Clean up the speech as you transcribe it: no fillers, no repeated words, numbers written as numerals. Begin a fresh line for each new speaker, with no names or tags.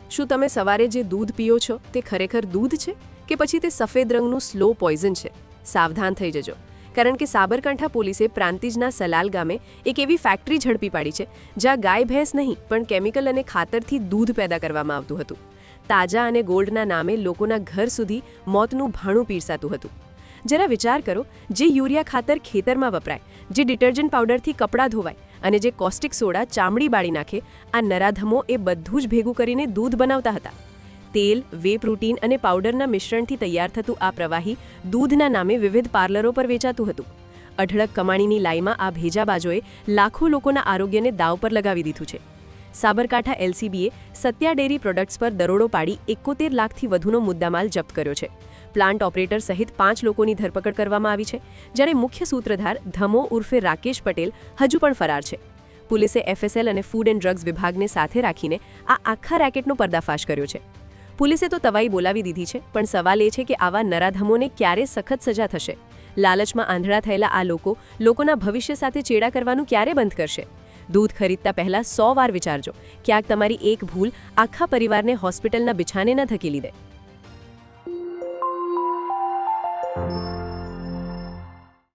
શું તમે સવારે જે દૂધ પીઓ છો તે ખરેખર દૂધ છે કે પછી તે સફેદ રંગનું સ્લો પોઈઝન છે? સાવધાન થઈ જજો, કારણ કે સાબરકાંઠા પોલીસે પ્રાંતિજના સલાલ ગામે એક એવી ફેક્ટરી ઝડપી પાડી છે જ્યાં ગાય ભેંસ નહીં પણ કેમિકલ અને ખાતરથી દૂધ પેદા કરવામાં આવતું હતું. તાજા અને ગોલ્ડના નામે લોકોના ઘર સુધી મોતનું ભાણું પીરસાતું હતું. જરા વિચાર કરો, જે યુરિયા ખાતર ખેતરમાં વપરાય, જે ડિટર્જન્ટ પાવડરથી કપડાં ધોવાય અને જે કોસ્ટિક સોડા ચામડી બાળી નાખે, આ નરાધમો એ બધું જ ભેગું કરીને દૂધ બનાવતા હતા. તેલ, વે પ્રોટીન અને પાવડરના મિશ્રણથી તૈયાર થતું આ પ્રવાહી દૂધના નામે વિવિધ પાર્લરો પર વેચાતું હતું. અઢળક કમાણીની લાઈમાં આ ભેજાબાજોએ લાખો લોકોના આરોગ્યને દાવ પર લગાવી દીધું છે. સાબરકાંઠા એલસીબીએ સત્યા ડેરી પ્રોડક્ટ્સ પર દરોડો પાડી 71 લાખથી વધુનો મુદ્દામાલ જપ્ત કર્યો છે. પ્લાન્ટ ઓપરેટર સહિત 5 લોકોની ધરપકડ કરવામાં આવી છે, જ્યારે મુખ્ય સૂત્રધાર ધમો ઉર્ફે રાકેશ પટેલ હજુ પણ ફરાર છે. પોલીસે એફએસએલ અને ફૂડ એન્ડ ડ્રગ્સ વિભાગને સાથે રાખીને આ આખા રેકેટનો પર્દાફાશ કર્યો છે. પોલીસે તો તવાઈ બોલાવી દીધી છે, પણ સવાલ એ છે કે આવા નરાધમોને ક્યારે સખત સજા થશે? લાલચમાં આંધળા થયેલા આ લોકોના ભવિષ્ય સાથે ચેડા કરવાનું ક્યારે બંધ કરશે? દૂધ ખરીદતા પહેલા 100 વાર વિચારજો. ક્યાંક તમારી એક ભૂલ આખા પરિવારને હોસ્પિટલના બિછાને ન ધકેલી દે.